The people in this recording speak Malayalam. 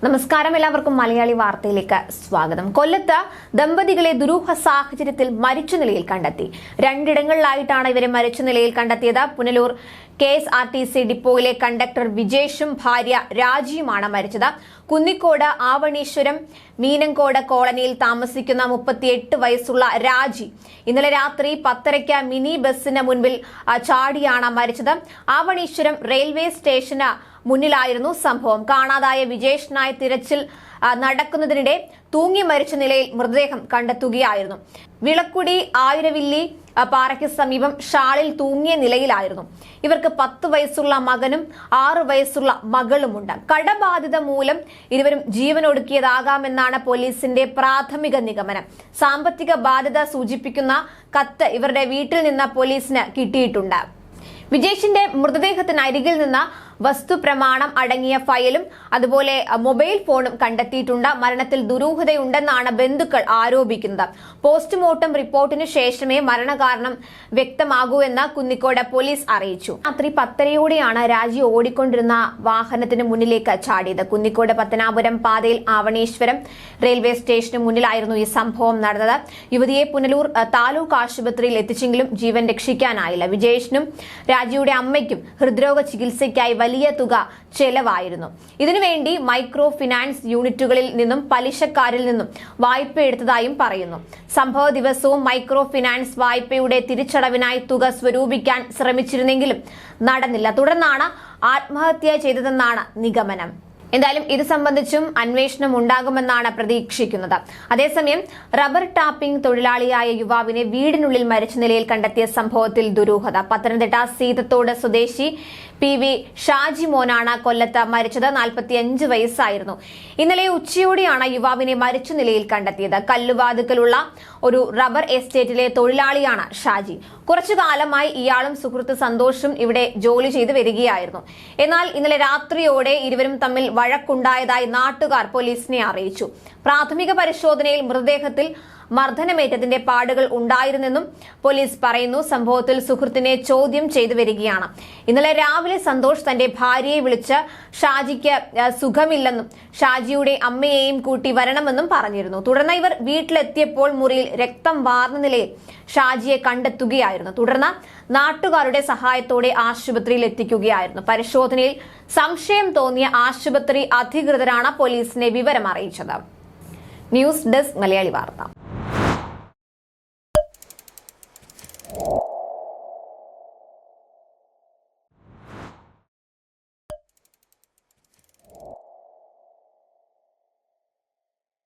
നമസ്കാരം, എല്ലാവർക്കും മലയാളി വാർത്തയിലേക്ക് സ്വാഗതം. കൊല്ലത്ത് ദമ്പതികളെ ദുരൂഹ സാഹചര്യത്തിൽ മരിച്ച നിലയിൽ കണ്ടെത്തി. രണ്ടിടങ്ങളിലായിട്ടാണ് ഇവരെ മരിച്ച നിലയിൽ കണ്ടെത്തിയത്. പുനലൂർ KSRTC ഡിപ്പോയിലെ കണ്ടക്ടർ വിജേഷും ഭാര്യ രാജിയുമാണ് മരിച്ചത്. കുന്നിക്കോട് ആവണീശ്വരം മീനങ്കോട് കോളനിയിൽ താമസിക്കുന്ന 38 വയസ്സുള്ള രാജി ഇന്നലെ രാത്രി 10:30 മിനി ബസിന് മുൻപിൽ ചാടിയാണ് മരിച്ചത്. ആവണീശ്വരം റെയിൽവേ സ്റ്റേഷന് മുന്നിലായിരുന്നു സംഭവം. കാണാതായ വിജേഷിനായി തിരച്ചിൽ നടക്കുന്നതിനിടെ തൂങ്ങി മരിച്ച നിലയിൽ മൃതദേഹം കണ്ടെത്തുകയായിരുന്നു. വിളക്കുടി ആയിരവില്ലി പാറയ്ക്ക് സമീപം ഷാളിൽ തൂങ്ങിയ നിലയിലായിരുന്നു. ഇവർക്ക് 10 വയസ്സുള്ള മകനും 6 വയസ്സുള്ള മകളുമുണ്ട്. കടബാധിത മൂലം ഇരുവരും ജീവനൊടുക്കിയതാകാമെന്നാണ് പോലീസിന്റെ പ്രാഥമിക നിഗമനം. സാമ്പത്തിക ബാധ്യത സൂചിപ്പിക്കുന്ന കത്ത് ഇവരുടെ വീട്ടിൽ നിന്ന് പോലീസിന് കിട്ടിയിട്ടുണ്ട്. വിജേഷിന്റെ മൃതദേഹത്തിനരികിൽ നിന്ന് വസ്തുപ്രമാണം അടങ്ങിയ ഫയലും അതുപോലെ മൊബൈൽ ഫോണും കണ്ടെത്തിയിട്ടുണ്ട്. മരണത്തിൽ ദുരൂഹതയുണ്ടെന്നാണ് ബന്ധുക്കൾ ആരോപിക്കുന്നത്. പോസ്റ്റ്മോർട്ടം റിപ്പോർട്ടിന് ശേഷമേ മരണകാരണം വ്യക്തമാകൂ എന്ന് കുന്നിക്കോട് പോലീസ് അറിയിച്ചു. രാത്രി 10:30 രാജി ഓടിക്കൊണ്ടിരുന്ന വാഹനത്തിന് മുന്നിലേക്ക് ചാടിയത്. കുന്നിക്കോട് പത്തനാപുരം പാതയിൽ ആവണീശ്വരം റെയിൽവേ സ്റ്റേഷന് മുന്നിലായിരുന്നു ഈ സംഭവം നടന്നത്. യുവതിയെ പുനലൂർ താലൂക്ക് ആശുപത്രിയിൽ എത്തിച്ചെങ്കിലും ജീവൻ രക്ഷിക്കാനായില്ല. വിജേഷിനും രാജിയുടെ അമ്മയ്ക്കും ഹൃദ്രോഗ ചികിത്സയ്ക്കായി വലിയ തുക ചെലവായിരുന്നു. ഇതിനുവേണ്ടി മൈക്രോ ഫിനാൻസ് യൂണിറ്റുകളിൽ നിന്നും പലിശക്കാരിൽ നിന്നും വായ്പ എടുത്തതായും പറയുന്നു. സംഭവ ദിവസവും മൈക്രോ ഫിനാൻസ് വായ്പയുടെ തിരിച്ചടവിനായി തുക സ്വരൂപിക്കാൻ ശ്രമിച്ചിരുന്നെങ്കിലും നടന്നില്ല. തുടർന്നാണ് ആത്മഹത്യ ചെയ്തതെന്നാണ് നിഗമനം. എന്തായാലും ഇത് സംബന്ധിച്ചും അന്വേഷണം ഉണ്ടാകുമെന്നാണ് പ്രതീക്ഷിക്കുന്നത്. അതേസമയം റബ്ബർ ടാപ്പിംഗ് തൊഴിലാളിയായ യുവാവിനെ വീടിനുള്ളിൽ മരിച്ച നിലയിൽ കണ്ടെത്തിയ സംഭവത്തിൽ ദുരൂഹത. പത്തനംതിട്ട സീതത്തോട് സ്വദേശി PV ഷാജി മോനാണ് കൊല്ലത്ത് മരിച്ചത്. 45 വയസ്സായിരുന്നു. ഇന്നലെ ഉച്ചയോടെയാണ് യുവാവിനെ മരിച്ച നിലയിൽ കണ്ടെത്തിയത്. കല്ലുവാതുക്കലുള്ള ഒരു റബ്ബർ എസ്റ്റേറ്റിലെ തൊഴിലാളിയാണ് ഷാജി. കുറച്ചു കാലമായി ഇയാളും സുഹൃത്ത് സന്തോഷും ഇവിടെ ജോലി ചെയ്തു വരികയായിരുന്നു. എന്നാൽ ഇന്നലെ രാത്രിയോടെ ഇരുവരും തമ്മിൽ വഴക്കുണ്ടായതായി നാട്ടുകാർ പോലീസിനെ അറിയിച്ചു. പ്രാഥമിക പരിശോധനയിൽ മൃതദേഹത്തിൽ മർദ്ദനമേറ്റതിന്റെ പാടുകൾ ഉണ്ടായിരുന്നെന്നും പോലീസ് പറയുന്നു. സംഭവത്തിൽ സുഹൃത്തിനെ ചോദ്യം ചെയ്തു വരികയാണ്. ഇന്നലെ രാവിലെ സന്തോഷ് തന്റെ ഭാര്യയെ വിളിച്ച് ഷാജിക്ക് സുഖമില്ലെന്നും ഷാജിയുടെ അമ്മയെയും കൂട്ടി വരണമെന്നും പറഞ്ഞിരുന്നു. തുടർന്ന് ഇവർ വീട്ടിലെത്തിയപ്പോൾ മുറിയിൽ രക്തം വാർന്ന നിലയിൽ ഷാജിയെ കണ്ടെത്തുകയായിരുന്നു. തുടർന്ന് നാട്ടുകാരുടെ സഹായത്തോടെ ആശുപത്രിയിൽ എത്തിക്കുകയായിരുന്നു. പരിശോധനയിൽ സംശയം തോന്നിയ ആശുപത്രി അധികൃതരാണ് പോലീസിനെ വിവരം അറിയിച്ചത്. ന്യൂസ് ഡെസ്ക് മലയാളി വാർത്ത.